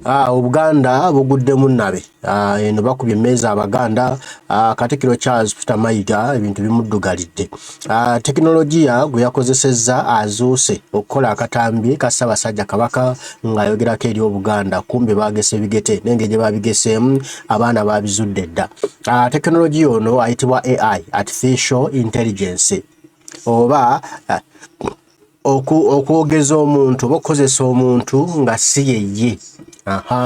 Obuganda buguddemu nabe eno bakubye emmeeza Abaganda Katikkiro Charles Peter Mayiga ebintu bimuddugalidde. Tekinologiya gwe yakozesezza azuuse okukola akatambi ka Ssaabasajja Kabaka ng'ayogerako eri Obuganda kumbe baagese bigete n'engeri gye baabigeseemu abaana baabizudde dda. Tekinologiya ono ayitibwa AI, Artificial Intelligence, oba okwogeza omuntu oba okukozesa omuntu nga si yeye.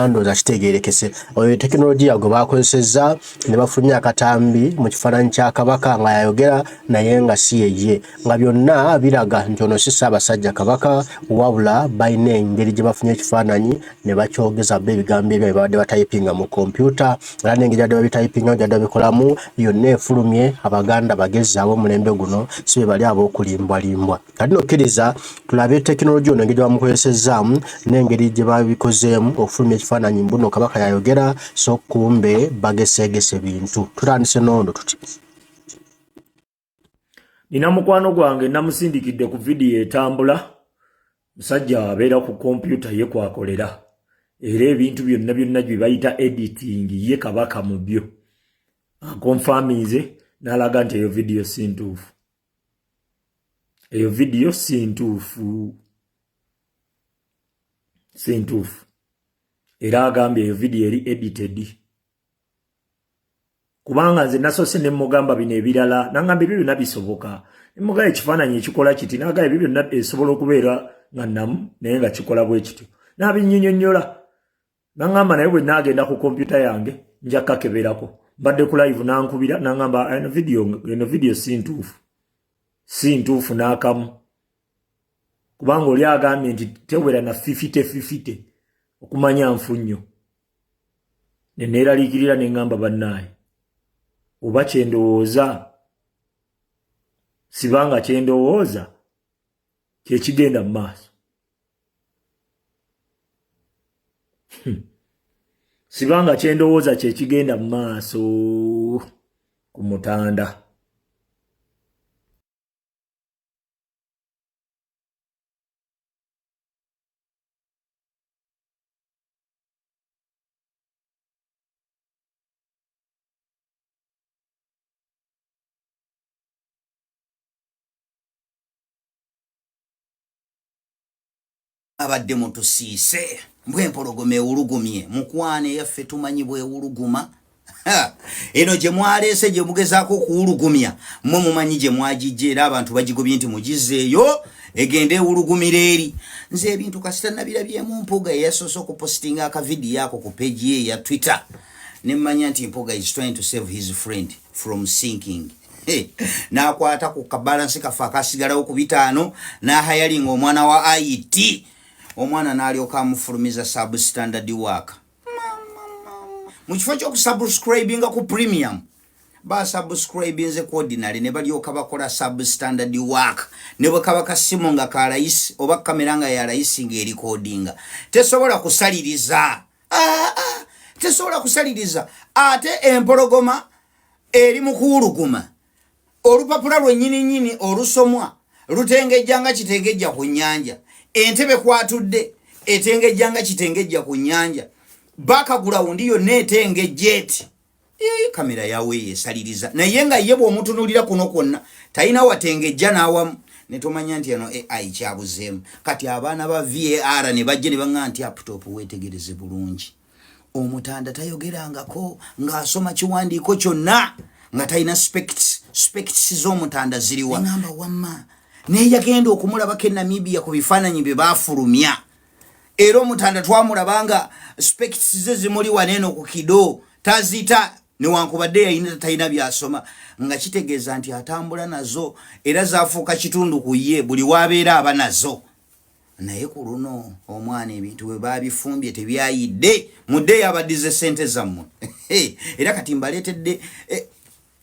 Ndowooza kitegeerekese. Oyo tekinologiya gwe baakozesezza ne bafulumya akatambi mu kifaananyi kya Kabaka nga yayogera naye nga si yeye, nga byonna biraga nti ono si Ssaabasajja Kabaka wabula balina engeri gye bafunye ekifaananyi ne bakyogeza bo ebigambo ebyo babadde batayipinga mu kompyuta, era n'engeri gyadde babitayipinga gyadde babikolamu yonna efulumye. Abaganda bagezi ab'omulembe guno si be bali ab'okulimbwalimbwa. Kati nokkiriza tulabe tekinologiya ono engeri gye bamukozesezaamu n'engeri gye babikozeemu okufulumya ekifaananyi mbuno Kabaka yayogera so kumbe bageseegese bintu. Tutandise n'ondo tuti nina mukwano gwange namusindikidde ku vidiyo etambula, musajja abeera ku kompyuta ye kwakolera, era ebintu byonna byonna gye bayita editing ye Kabaka mu byo akonfamize n'alaga nti eyo vidiyo si ntuufu, eyo vidiyo si ntuufu, si ntuufu, era agambye eyo vidiyo eri edited. Kubanga nze nasose ne mugamba bino ebirala nangamba ebyo byonna bisoboka, ne mugamba ekifaananyi ekikola kiti nagamba ebyo byonna esobola okubeera nga namu naye nga kikola bwe kityo, n'abinnyonnyonnyola nangamba naye bwe naagenda ku kompyuta yange nja kakeberako, mbadde ku live nankubira nangamba eno vidiyo si ntuufu, si ntuufu n'akamu, kubanga oli agambye nti tewera na fifite okumanya nfunnyo. Ne neeraliikirira ne ngamba bannaaye oba kyendowooza sibanga kyendowooza kyekigenda mu maaso, sibanga kyendowooza kyekigenda mu maaso ku Mutanda. Abadde mutusiise mbwempologoma ewulugumye mukwane yaffe tumanyi bwewuluguma. Eno gye mwaleese gye mugezaako okuwulugumya mmwe mumanyi gye mwagijja era abantu bagigobye nti mugizeeyo egende ewulugumira eri. Nze ebintu kasita nabirabyemu Mpuuga eyasoose okupositinga akavidiyo ako ku peegi ye ya Twitter ne mmanya nti Mpuuga is trying to save his friend from sinking. N'akwata ku kabalansi kafe akasigalawo ku 5 n'ahayalinga omwana wa IT. Omwana n'alyoka amufulumiza substandard work. Mu kifo ky'okusubscribinga ku premium basubscribinze ku ordinary ne balyoka bakola substandard work ne bwe kaba kasimu nga ka layisi oba kamera nga ya layisi ng'eri codinga tesobola kusaliriza. Tesobola kusaliriza. Ate empologoma eri mu kuwuluguma olupapula lwennyini olusomwa lutengejjanga kitengejja ku nnyanja, entebe kwatudde etengejjanga kitengejja ku nnyanja, background yonna etengejjeeti. Kamera yawe yesaliriza naye nga ye bw'omutunulira kuno kwonna talina watengejja n'awamu ne tomanya nti eno AI kyabuzeemu. Kati abaana ba VAR ne bajje ne baŋŋamba nti laptop weetegereze bulungi. Omutanda tayogerangako ng'asoma kiwandiiko kyonna nga talina specs z'omutanda ziriwa. Ngamba wamma naye yagenda okumulabako e Namibia ku bifaananyi bye baafulumya. Era omutanda twamulabanga specs ze zimuli waneeno ku kido tazita newankubadde yayina talina byasoma, nga kitegeeza nti atambula nazo era zaafuuka kitundu ku ye buli waabeera aba nazo. Naye ku luno omwana ebintu bwe baabifumbye tebyayidde mudde yabaddize ssente zammwe. Era kati mbaleetedde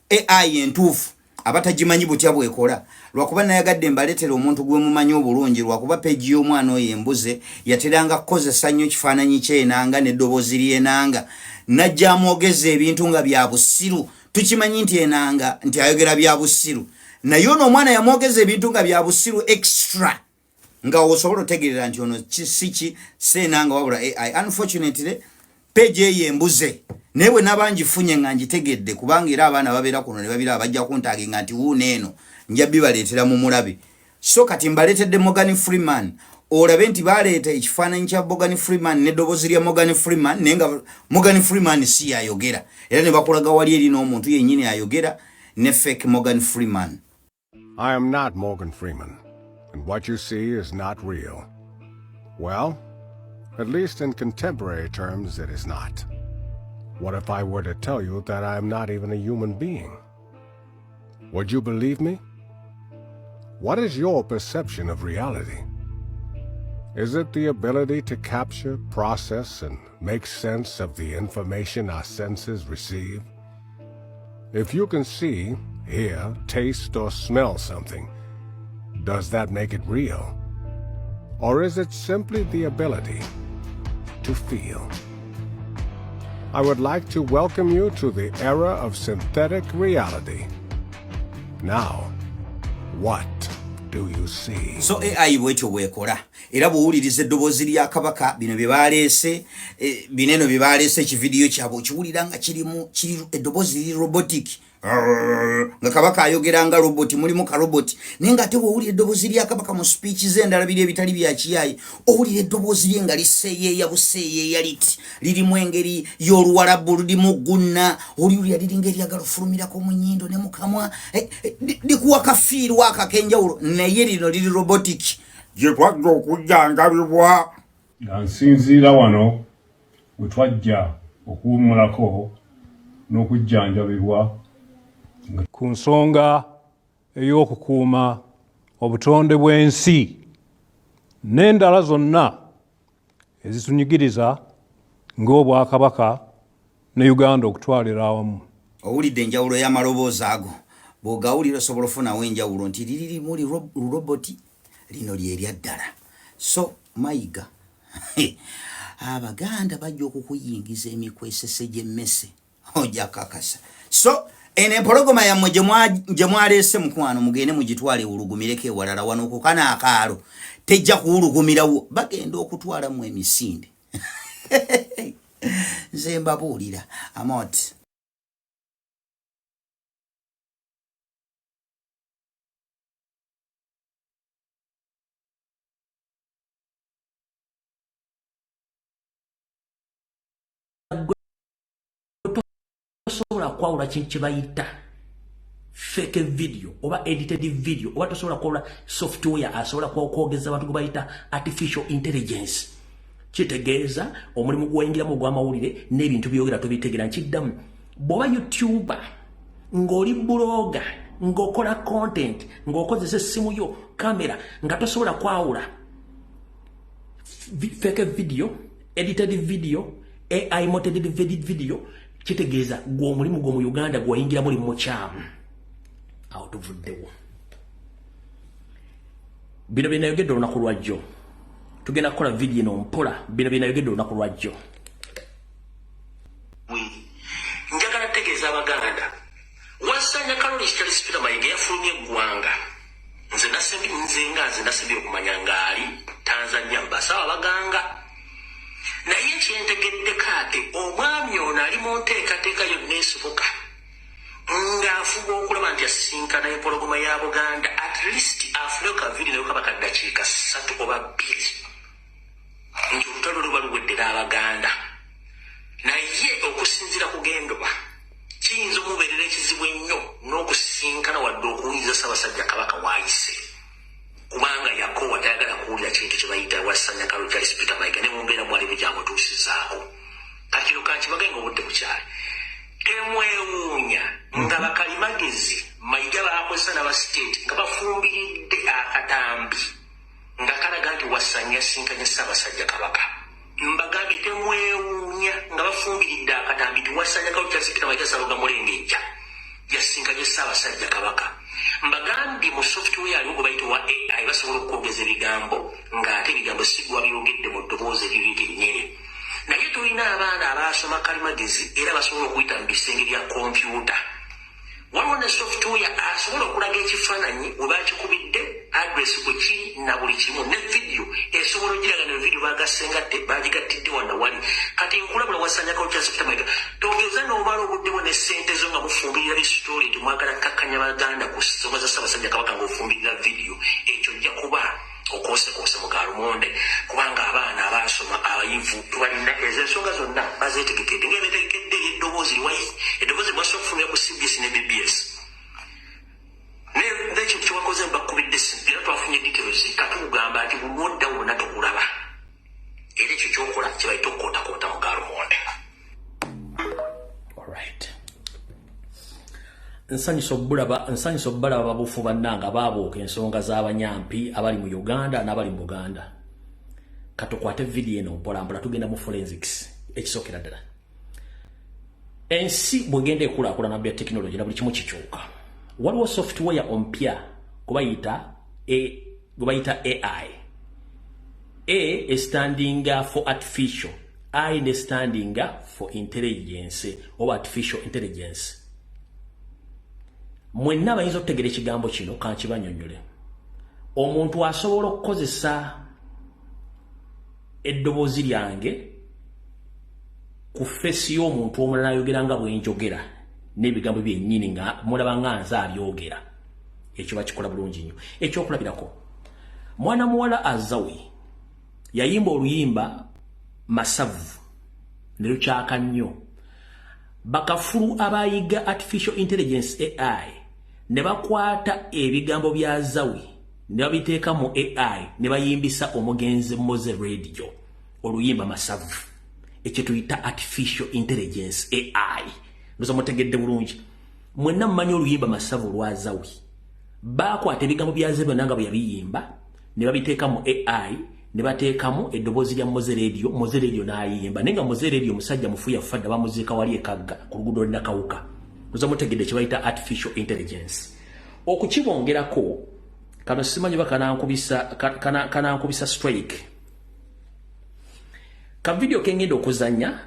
AI entuufu abatagimanyi butya bwekola. Lwakuba nayagadde mbaleetera omuntu gwe mumanyi obulungi, lwakuba peegi y'omwana oyo embuze yateranga kukozesa nnyo kifaananyi kyenanga n'eddoboozi lyenanga najja amwogeza ebintu nga bya bussiru. Tukimanyi nti enanga nti ayogera bya bussiru, naye ono omwana yamwogeza ebintu nga bya bussiru extra nga osobola otegerera nti ono kisiki senanga wabula AI. Unfortunately page ye embuze newe nabanjifunye nga njitegedde kubanga era abaana babeera kuno ne babira abajja kuntaginga nti wuneeno njabbi baleetera mu mulabe. So kati mbaleetedde Morgan Freeman olabe nti baleeta ekifaananyi kya Morgan Freeman n'eddoboozi lya Morgan Freeman naye nga Morgan Freeman si yayogera era ne bakulaga wali eri n'omuntu yennyini ayogera ne fake Morgan Freeman. I am not Morgan Freeman, and what you see is not real. Well, at least in contemporary terms, it is not. What if I were to tell you that I am not even a human being? Would you believe me? What is your perception of reality? Is it the ability to capture, process, and make sense of the information our senses receive? If you can see, hear, taste, or smell something, does that make it real? Or is it simply the ability to feel? I would like to welcome you to the era of synthetic reality. Now, what do you see? So AI bwekyo bwekola era bw'owuliriza eddoboozi lya Kabaka bino bye baleese bineno bye baleese ekividiyo kyabwe okiwulira nga kiri eddoboozi liri robotic nga Kabaka ayogera nga robot mulimu ka robot naye nga ate bw'owulira eddoboozi lya Kabaka mu speech ze endala biri ebitali bya kiyayi owulira eddoboozi lye nga liseeyeeya buseeyeeya liti lirimu engeri y'oluwalabu lulimu gunna oliwulira liringa eryagala ofulumirako mu nnyindo ne mu kamwa likuwa kafiiru akakenjawulo naye lino liri robotic gye twadde okujjanjabibwa. Nga nsinziira wano we twajja okuwummulako n'okujjanjabibwa ku nsonga ey'okukuuma obutonde bw'ensi n'endala zonna ezitunyigiriza ng'Obwakabaka ne Uganda okutwalira awamu. Owulidde enjawulo y'amaloboozi ago bw'ogawulira osobola ofunawo enjawulo nti liririmu roboti lino lyerya ddala. So mayiga Abaganda bajja okukuyingiza emikwesese gy'emmese ojja kakasa. So ene empologoma yammwe gye mwaleese mukwano mugende mugitwale ewulugumireko ewalala wano okukana akaalo tejja kuwulugumirawo bagenda okutwalamu emisinde. Nze mbabuulira amot. Tosobola kwawula kintu kye bayita fake video oba edited video oba tosobola kwawula software asobola kwogeza abantu gwe bayita artificial intelligence. Kitegeeza omulimu gw'oyingiramu ogw'amawulire n'ebintu byogera tobitegeera nkiddamu. Bw'oba YouTuber ng'oli blogger ng'okola content ng'okozesa essimu yo kamera nga tosobola kwawula fake video, edited video, AI modded video, kitegeeza gw'omulimu gwo mu Uganda gw'oyingira muli mu kyamu awo tuvuddewo. Bino bye nayogedde olunaku lwajjo tugenda kukola video eno mpola. Bino bye nayogedde olunaku lwajjo njagala tegeeza Abaganda Wassanya Kaloli Charles Peter Mayiga yafulumye eggwanga nze nasembye okumanya ngaali Tanzania mbasa Abaganga naye kyentegedde kaate omwami ono ali mu nteekateeka yonna esoboka ng'afuba okulaba nti asinkana empologoma ya Buganda at least afune kaviri nayo kaba kaddakiika 3 oba 2 nti olutalo luba luweddera Abaganda naye okusinziira kugendwa kiyinza omubeerera ekizibu ennyo n'okusinkana wadde okuwuliriza Ssaabasajja Kabaka waayise kubanga yakoowa tayagala kuwulira kintu kye bayita Wassanya Kaloli Charles Peter Mayiga ne mu mbeera mwalimu gyamutuusizaako kakiro kankibage nga obudde bukyali temwewuunya nga bakalimagezi Mayiga baakozesa n'abasiteeti nga bafumbiridde akatambi nga kalaga nti Wassanya yasinkanye Ssaabasajja Kabaka. Mbagambye temwewuunya nga bafumbiridde akatambi nti Wassanya Kaloli Charles Peter Mayiga Ssalonga Mulengejja yasinkanye Ssaabasajja Kabaka. Mbagambye mu software aliwo gwe bayita wa AI basobola okwogeza ebigambo ng'ate ebigambo si gwe byogedde mu ddoboozi eriri lyennyini. Naye tulina abaana abaasoma kalimagezi era basobola okuyita mu bisenge bya kompyuta. Waliwo ne software asobola okulaga ekifaananyi we baakikubidde address kuki na buli kimu ne video esobola ogiraga ne video bagasengadde bagigattidde wano wali kati nkulabula wasanya Kalonji Peter Mayiga togeza n'omala obuddemu ne ssente zo nga mufumbirira bistory nti mwagala kakkanya baganda ku nsonga za Ssaabasajja Kabaka ng'ofumbirira video ekyo ojja kuba okose mu Galumonde kubanga abaana abaasoma abayivu tubalina ezo ensonga zonna bazeetegekedde ng'ebeetegekedde eddoboozi liwayi eddoboozi lwasa okufulumira ku CBS ne BBS n'ekyo kyewakoze mbakubidde era twafunye details katukugamba nti buli odda wonna tokulaba era ekyo kyokola kye bayita okukootakoota mu Galumonde. Alright. Nsanyusa obbalaba babufu bannanga baabuuka ensonga z'abanyampi abali mu Uganda n'abali mu Buganda. Katukwate video eno mpolampola tugenda mu forensics ekisookera ddala. Ensi bwegenda ekulaakulana bya tekinologi na buli kimu kikyuka. Waliwo software ompya gwe bayita AI. A is standing for artificial. I is standing for intelligence or artificial intelligence. Mwenna bayinza okutegera ekigambo kino kankibanyonnyole. Omuntu asobola okukozesa eddoboozi lyange ku feesi y'omuntu omulala ayogera nga bwenjogera n'ebigambo byennyini nga mulaba nga nze abyogera. Ekyo bakikola bulungi nnyo. Ekyokulabirako, mwana muwala Azawi yayimba oluyimba masavu ne lukyaka nnyo. Bakafulu abayiga artificial intelligence AI ne bakwata ebigambo bya Azawi ne babiteeka mu AI ne bayimbisa omugenzi Moze Radio oluyimba masavu. Ekyo tuyita artificial intelligence AI. Ndoza mutegedde bulungi. Mwenna mmanyi oluyimba masavu lwa Azawi. Bakwata ebigambo bya Azawi nanga bwe yabiyimba ne babiteeka mu AI ne bateekamu eddoboozi lya Moze Radio. Moze Radio n'ayimba nenga Moze Radio musajja mufuya fadda bamuziika wali ekagga ku luguudo Nakawuka. Ndoza mutegedde kye bayita artificial intelligence. Okukibongerako kano simanyi bakanankubisa strike. Ka video kengenda okuzanya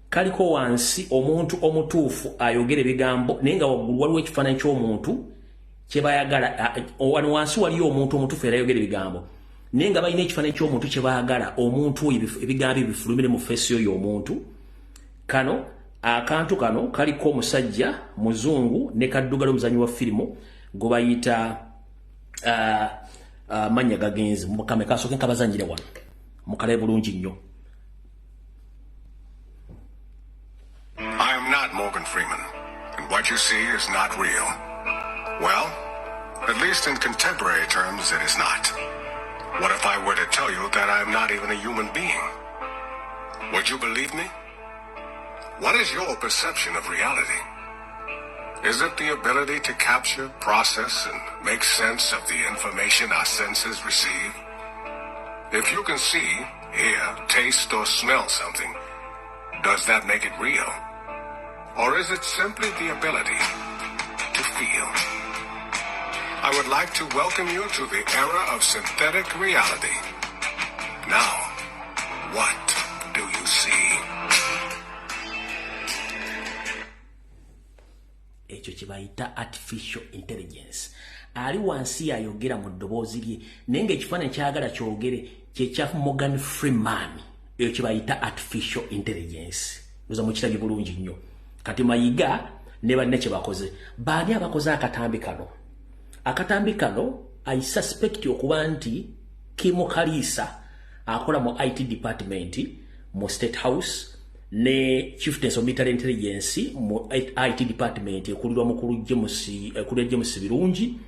kaliko wansi omuntu omutuufu ayogera ebigambo naye nga waggulu waliwo ekifaananyi ky'omuntu kye bayagala. Wano wansi waliyo omuntu omutuufu era ayogera ebigambo naye nga balina ekifaananyi ky'omuntu kye baagala omuntu oyo ebigambo ebifulumire mu feesi oyo omuntu. Kano akantu kano kaliko omusajja muzungu ne kaddugala omuzanyi wa firimu gwe bayita mannya gagenzi mukame kasooke nkabazanyire wano mukalabe bulungi nnyo. I am not Morgan Freeman, and what you see is not real. Well, at least in contemporary terms, it is not. What if I were to tell you that I am not even a human being? Would you believe me? What is your perception of reality? Is it the ability to capture, process, and make sense of the information our senses receive? If you can see, hear, taste, or smell something, does that make it real? Or is it simply the ability to feel? I would like to welcome you to the era of synthetic reality. Now, what do you see? Ekyo kibayita artificial intelligence. Ali wansi ayogera mu ddoboozi lye naye ng'ekifaananyi kyagala kyogere kyekya Morgan Freeman. Ekyo kibayita artificial intelligence. Oza mukirabye bulungi nnyo. Kati Mayiga ne banne kye bakoze. Baani abakoze akatambi kano? Akatambi kano I suspect okuba nti Kim Kalisa akola mu IT department mu State House ne Chieftains of Military Intelligence mu IT department ekulirwa mukulu James Birungi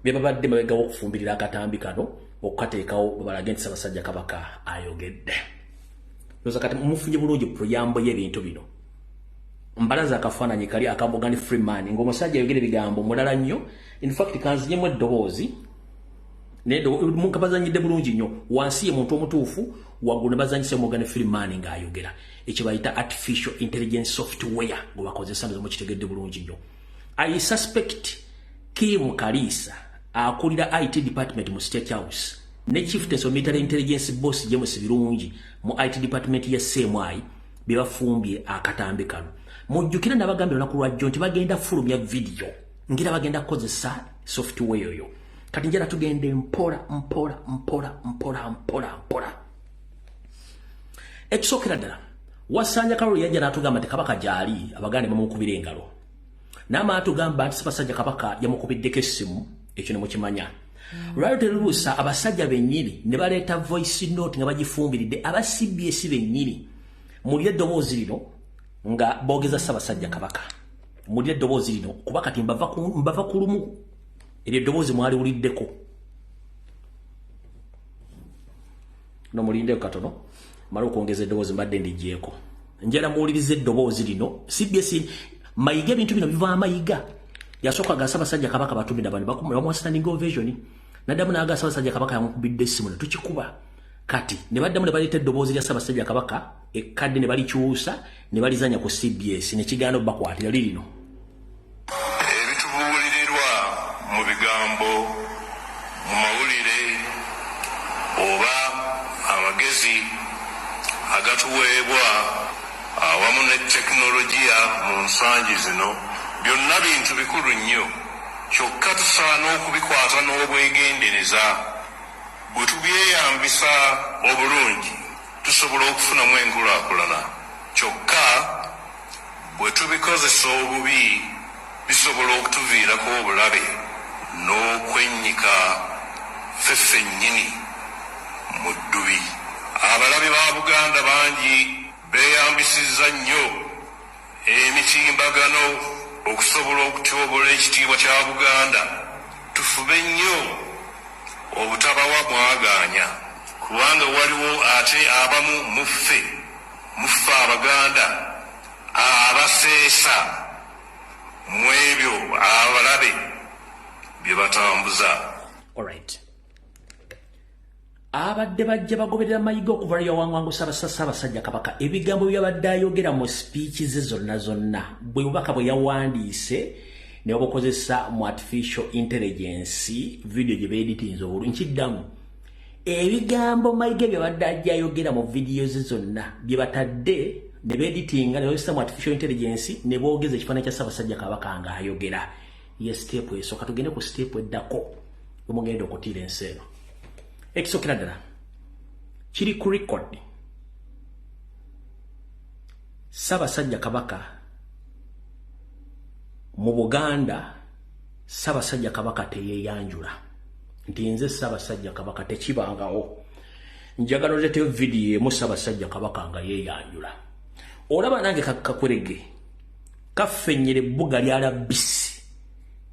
bye babadde mabega okufumbirira akatambi kano okukateekawo babalage nti Ssaabasajja Kabaka ayogedde. Loza kati mumufunye bulungi proyambo y'ebintu bino. Mbalaza akafaananyi kali aka Morgan Freeman ng'omusajja ayogera ebigambo mulala nnyo. In fact kanzinyemu eddoboozi munkabazanyidde bulungi nnyo wansi ye muntu omutuufu waggulu ne bazanyisa Morgan Freeman ng'ayogera. Ekyo bayita artificial intelligence software gwe bakozesa ndoza mukitegedde bulungi nnyo. I suspect Kim Kalisa akulira IT department mu State House ne Chieftains of Military Intelligence boss James Birungi mu IT department ya CMI bye bafumbye akatambi kano. Mujjukira n'abagambira olunaku lwajjo nti bagenda fulumya video ngira bagenda kukozesa software yoyo. kati njala tugende mpola. Ekisookera ddala Wasanja Kalulu yajja n'atugamba nti Kabaka gyali Abaganda bamukubira engalo n'ama atugamba nti Ssaabasajja Kabaka yamukubiddeko essimu ekyo ne mukimanya. Lwali terubuusa abasajja bennyini ne baleeta voice note nga bagifumbiridde aba CBS bennyini mulye eddoboozi lino nga boogeza Ssaabasajja Kabaka. Mulye eddoboozi lino kuba kati mbava ku lumu eryo eddoboozi mwaliwuliddeko. No mulindeko katono mara okuongeza eddoboozi mbadde ndigyeko. Njala muwuliriza eddoboozi lino CBS Mayiga ebintu bino biva Mayiga. Yasooka ga Ssaabasajja Kabaka batumira bano bamuwa standing ovation. Naddamu n'aga Ssaabasajja Kabaka yamukubidde essimu ne tukikuba. Kati ne baddamu ne baleeta eddoboozi lya Ssaabasajja Kabaka ekkadde ne balikyusa ne balizanya ku CBS ne kigaana bakwatira lirino. Ebitubuulirirwa mu bigambo mu mawulire oba amagezi agatuweebwa awamu ne tekinologiya mu nsangi zino byonna bintu bikulu nnyo kyokka tusaana okubikwata n'obwegendereza. Bwe tubyeyambisa obulungi tusobola okufunamu enkulaakulana kyokka bwe tubikozesa obubi bisobola okutuviirako obulabe n'okwennyika ffe nnyini mu ddubi. Abalabe ba Buganda bangi beeyambisizza nnyo emitimbagano okusobola okutyobola ekitiibwa kya Buganda. Tufube nnyo obutabawa mwagaanya kubanga waliwo ate abamu muffe Abaganda abaseesa mu ebyo abalabe bye batambuza. Alright. Abadde bajja bagoberera Mayiga okuva lya wangwangusa Ssaabasajja Kabaka ebigambo byabadde ayogera mu speeches ze zonna bwe bubaka bwe yawandiise ne obukozesa mu artificial intelligence video gye beeditinze obulungi nkiddamu ebigambo Mayiga byabadde ajja ayogera mu video ze zonna bye batadde ne beeditinga ne bakozesa mu artificial intelligence ne boogeza ekifaananyi kya Ssaabasajja Kabaka nga ayogera. Ye step esooka tugende ku step eddako omugenda okutiira ensi eno. Ekisookera ddala kiri ku record Ssaabasajja Kabaka mu Buganda Ssaabasajja Kabaka teyeeyanjula nti nze Ssaabasajja Kabaka tekibangawo. Njagala oleeteyo vidiyo emu Ssaabasajja Kabaka nga yeeyanjula. Olaba nange kakwerege kaffennyera ebbuga lyala bisi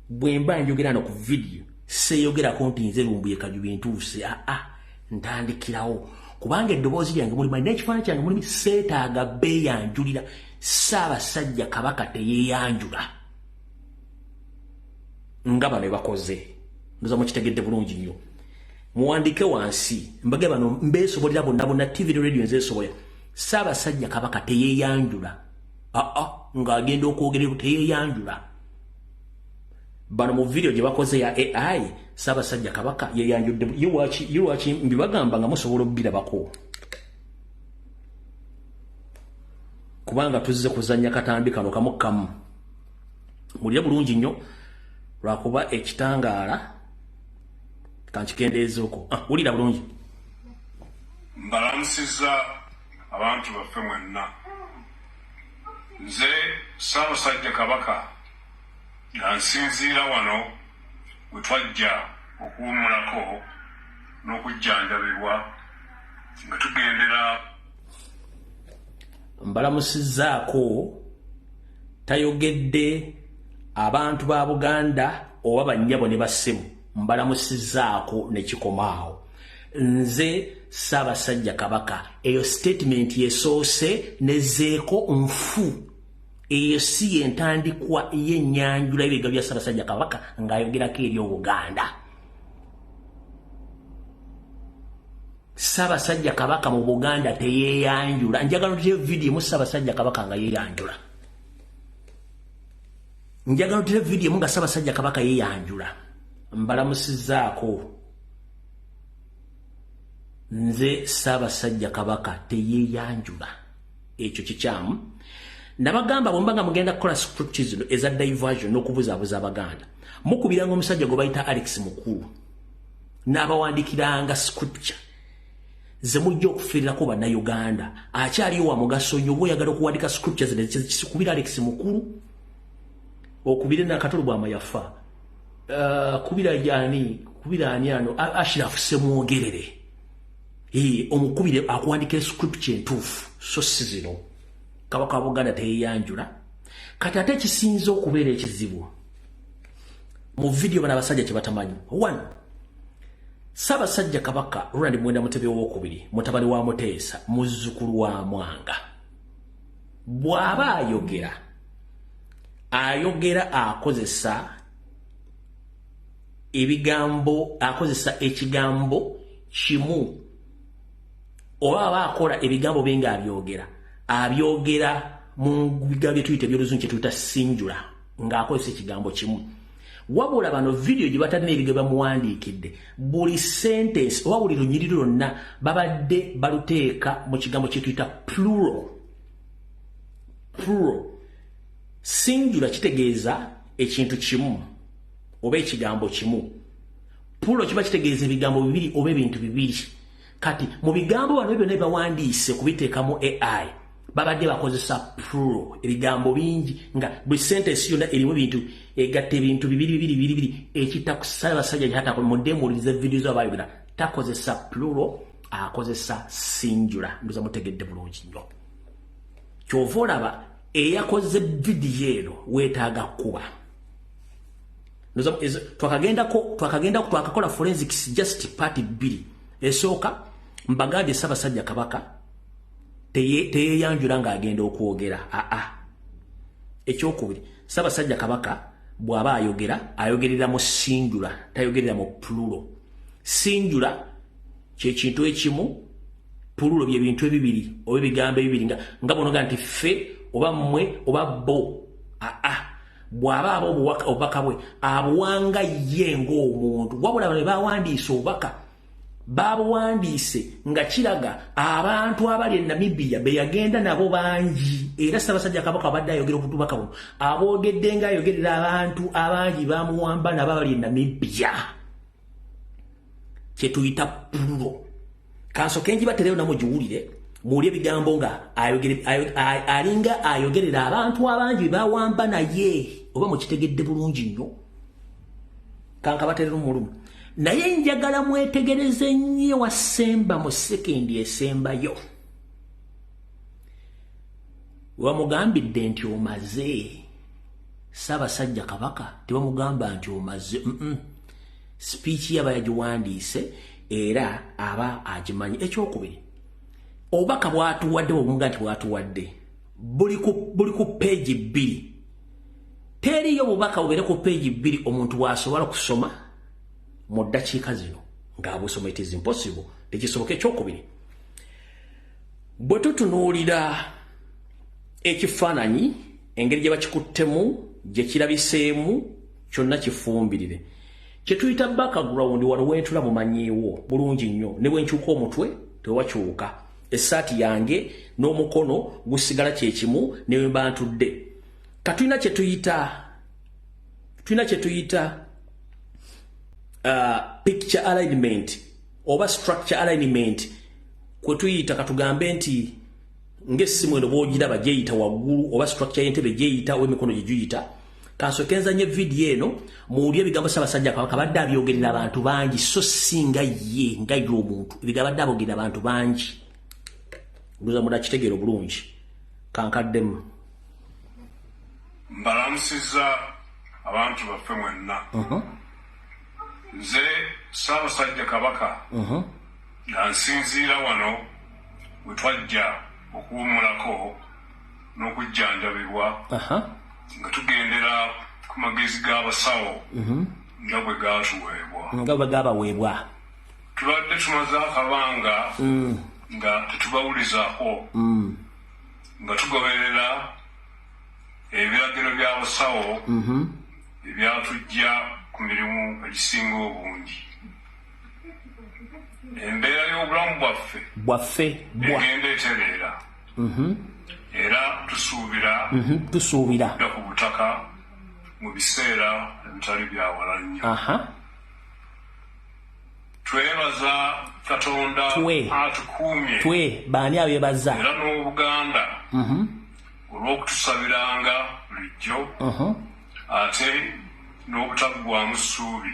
bwe mba njogera no ku vidiyo seeyogerako nti nze lumbuye Kajubi ntuuse ntandikirawo kubanga eddoboozi lyange mulimu n'ekifaananyi kyange mulimu seetaaga beeyanjulira. Ssaabasajja Kabaka teyeeyanjula nga bano bakoze ndoza mukitegedde bulungi nnyo. Muwandike wansi mbage bano mbeesobolera bonna TV radio nzeesobolera. Ssaabasajja Kabaka teyeeyanjula ng'agenda okwogerera teyeeyanjula. Bano mu video gye bakoze ya AI Ssaabasajja Kabaka yeeyanjudde. Yiwaki mbibagamba nga musobola obbirabako kubanga tuzze kuzannya katambi kano kamu kamu. Mulire bulungi nnyo lwakuba ekitangaala kankikendeezeeko. Wulira bulungi. Mbalamusizza abantu baffe mwenna. Nze Ssaabasajja Kabaka nga nsinziira wano we twajja okuwummulako n'okujjanjabibwa nga tugendera. Mbalamusizzaako tayogedde abantu ba Buganda oba bannyabo ne bassemu. Mbalamusizzaako ne kikomaawo. Nze Ssaabasajja Kabaka eyo statement yesoose nezeeko nfu. Eyo si yentandikwa y'ennyanjula y'ebigambo bya Ssaabasajja Kabaka ng'ayogerako eri Obuganda. Ssaabasajja Kabaka mu Buganda teyeeyanjula. Njagala tuteyo vidiyo mu Ssaabasajja Kabaka nga yeeyanjula. Njagala tuteyo vidiyo mu nga Ssaabasajja Kabaka yeeyanjula. Mbalamusizzaako. Nze Ssaabasajja Kabaka teyeeyanjula. Ekyo kikyamu. Nabagamba bwe mbanga mugenda kukola scripts zino eza diversion n'okubuzaabuza Abaganda. Mukubiranga omusajja gwe bayita Alex Mukulu. n'abawandikiranga scripture ze mujja okufiirirako bannayuganda akyaliyo wa mugaso nnyo oba oyagala okuwandika scripture zikubira Alex Mukulu okubire nakatolo bwama yafa kubira ani ano Ashraf Semwogerere omukubire akuwandikira scripture entuufu so si zino Kabaka wa Buganda teyeyanjula kati ate ekisinza okubeera ekizibu mu video bana abasajja kye batamanyi 1 Ssaabasajja Kabaka Roland Mwenda Mutebi owokubiri mutabani wa Muteesa muzzukulu wa Mwanga bw'aba ayogera akozesa ekigambo kimu oba aba akola ebigambo binga abyogera mu bigambo bye tuyita ebyoluzungu kye tuyita sinjula ng'akozesa ekigambo kimu wabula bano video gye batalina ebigambo bamuwandiikidde buli sentence oba buli lunyiriri lwonna babadde baluteeka mu kigambo kye tuyita plural. Singular kitegeeza ekintu kimu oba ekigambo kimu. Plural kiba kitegeeza ebigambo bibiri oba ebintu bibiri. Kati mu bigambo bano byonna bawandiise kubiteekamu AI babadde bakozesa plural ebigambo bingi nga buli sentence yonna erimu bintu egatta ebintu bibiri ekitakusabasajja gyata mu demulize video zo abayogera takozesa plural akozesa singular ndoza mutegedde bulungi nnyo kyova olaba eyakoze video eno weetaaga kuba twakakola forensics just party 2 esooka mbagade Ssaabasajja Kabaka teyeyanjula ng'agenda okwogera ekyokubiri Ssaabasajja Kabaka bw'aba ayogerera mu singular tayogerera mu plural. Singular kye kintu ekimu, plural bye bintu ebibiri oba ebigambo ebibiri nga bonoga nti ffe oba mmwe oba bo. Bw'aba obubaka bwe abuwanga ye ng'omuntu wabula bano bawandiise obubaka babuwandiise nga kiraga abantu abali e Namibia be yagenda nabo bangi era Ssaabasajja Kabaka abadde ayogera obubaka buno aboogedde ng'ayogerera abantu abangi bamuwamba nabo abali e Namibia kye tuyita plural. Kansooke njibatereyo namwe giwulire muwulye ebigambo nga alinga ayogerera abantu abangi bawamba naye oba mukitegedde bulungi nnyo kankabaterera omulumu naye njagala mwetegereze nnyo wasemba mu sekendi esembayo wamugambidde nti omaze. Ssaabasajja Kabaka tebamugamba nti omaze. Speech yaba yagiwandiise era aba agimanyi. Ekyokubiri obubaka bwatuwadde bwobunga nti bwatuwadde buli ku page 2 teriyo bubaka bubere ku page 2 omuntu bw'asobola kusoma mu ddakiika zino ng'abusoma. It is impossible. Tekisoboka. Ekyokubiri bwe tutunuulira ekifaananyi engeri gye bakikuttemu gye kirabiseemu kyonna kifumbirire kye tuyita background wano wentula mumanyiiwo bulungi nnyo ne bwenkyuka omutwe tewakyuka essaati yange n'omukono gusigala kyekimu ne bwe mba ntudde. Katulina kye tuyita picture alignment oba structure alignment kwe tuyita katugambe nti ng'essimu eno bw'ogiraba gyeyita waggulu oba structure y'entebe gyeyita oba emikono gye giyita. Kansooke nzanye video eno muwulire ebigambo Ssaabasajja Kabaka badde abyogerera abantu bangi so singa ye nga ye omuntu ebigambo badde abogerera abantu bangi ndoza mudakitegeero bulungi kankaddemu. Mbalamusizza abantu baffe mwenna. Nze Ssaabasajja Kabaka nga nsinziira wano we twajja okuwummulako n'okujjanjabibwa nga tugendera ku magezi g'abasawo nga bwe gabaweebwa. Tubadde tumaze akabanga nga tetubawulizaako nga tugoberera ebiragiro by'abasawo ebyatujja ku mirimu egisinga obungi. Embeera y'obulamu bwaffe egenda etereera era tusuubira ku butaka mu biseera ebitali byawala nnyo. twebaza Katonda atukuumye twe baani abeebaza era n'Obuganda olw'okutusabiranga bulijjo ate n'obutaggwaamu ssuubi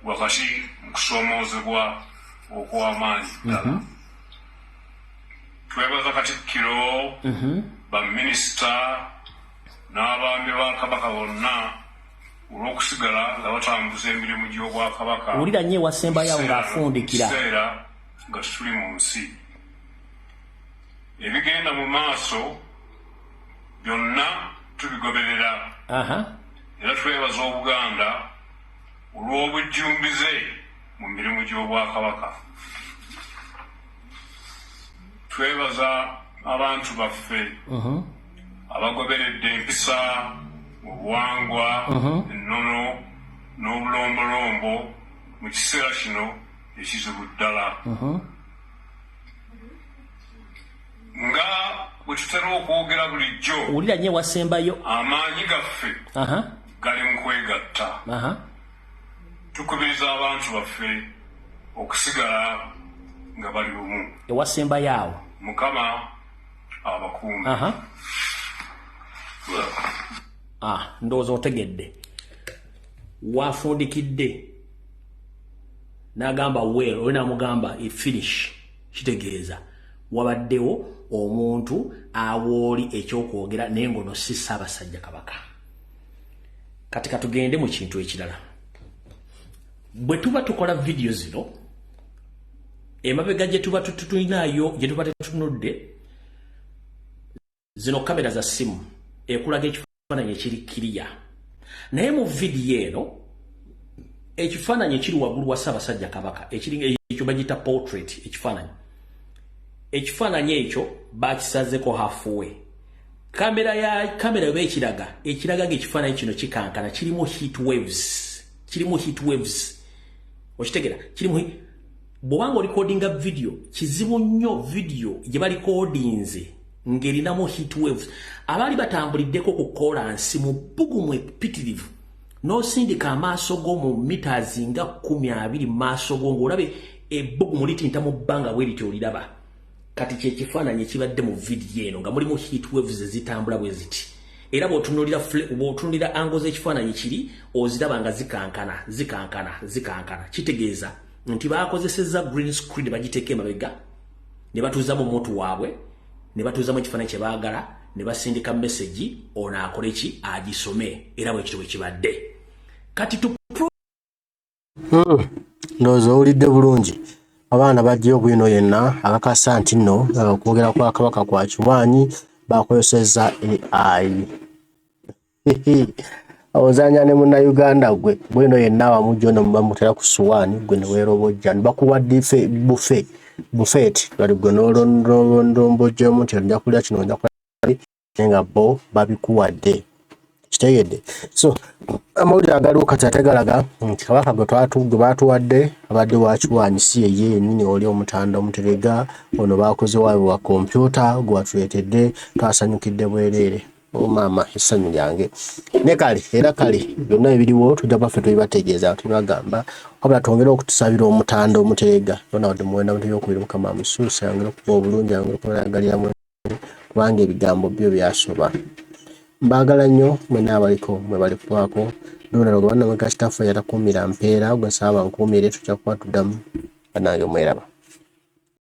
wakati mu kusoomoozebwa okw'amaanyi ddala. Twebaza Katikkiro, baminisita n'abaami ba Kabaka bonna olw'okusigala nga batambuza emirimu gy'Obwakabaka owulira nnyo ewasembayo ng'afundikira kiseera nga tuli mu nsi. Ebigenda mu maaso byonna tubigoberera era twebaza Obuganda olw'obujjumbize mu mirimu gy'Obwakabaka. Twebaza abantu baffe abagoberedde empisa, obuwangwa, ennono n'obulombolombo mu kiseera kino ekizibu ddala. Nga bwe tutera okwogera bulijjo, owulira nnyo ewasembayo amaanyi gaffe gali mu kwegatta. Tukubiriza abantu baffe okusigala nga bali bumu. ewasembayo awo Mukama abakuume. Ndowooza otegedde wafundikidde n'agamba well oyo n'amugamba finish, kitegeeza wabaddewo omuntu awooli ekyokwogera naye ngono si Ssaabasajja Kabaka. Kati katugende mu kintu ekirala. Bwe tuba tukola vidiyo zino emabega gye tuba tutulinayo gye tuba tetunudde zino kamera za simu ekulaga ekifaananyi ekiri kiriya, naye mu vidiyo eno ekifaananyi ekiri waggulu wa Ssaabasajja Kabaka ekyo bagita portrait. Ekifaananyi ekyo bakisazeko halfway. Kamera yoba ekiraga ekifaananyi kino kikankana kirimu heat waves. Okitegera kirimu bw'obanga olikodinga video kizibu nnyo video gye balikodinze ng'erinamu heat waves. Abaali batambuliddeko ku kolansi mu bbugumu epitirivu n'osindika amaaso go mu meters nga 20 mu maaso go ng'olabe ebbugumu litinta mu bbanga bwe lityo oliraba. Kati kyekifaananyi ekibadde mu vidiyo eno nga mulimu heat waves ezitambula bwe ziti, era bw'otunuulira ango z'ekifaananyi kiri oziraba nga zikankana. Kitegeeza nti baakozesezza green screen bagiteeka emabega ne batuuzamu omuntu waabwe ne batuuzamu ekifaananyi kye baagala ne basindika message ono akole ki agisome, era bwekityo bwe kibadde. Kati ndowooza owulidde bulungi. Abaana bajjayo bwino yenna akakasa nti nno okwogera kwa Kabaka kwa kiwaanyi bakozesezza AI. Ozanya ne Munnayuganda gwe bwino yenna wamujja ono bamutera ku suwaani gwe ne weerobojja ne bakuwa buffet bali gwe n'olondombojjamu nti ojja kulya kino ojja kulya nga bo babikuwadde. Kitegedde. So amawulire agaliwo kati ate galaga nti Kabaka gwe baatuwadde abadde wa kiwaanyi si ye yennyini oli Omutanda Omuterega ono baakoze waawe wa kompyuta gwe watuleetedde twasanyukidde bwereere. Maama essanyu lyange ne kale era kale byonna ebiriwo tujja baffe tubibategeeza tubagamba wabula twongere okutusabira Omutanda Omuterega yona wadde muwenda muteri okubiri Mukama amusuusa yongere okuba obulungi yongere okubalagaliramu kubanga ebigambo byo byasoba. Mbagala nnyo mwena abaliko mwe bali kubaako ndona ngo bannamwe kasitaffe yatakuumira mpeera gwe nsaba nkuumire tujja kuba tuddamu bannange mweraba.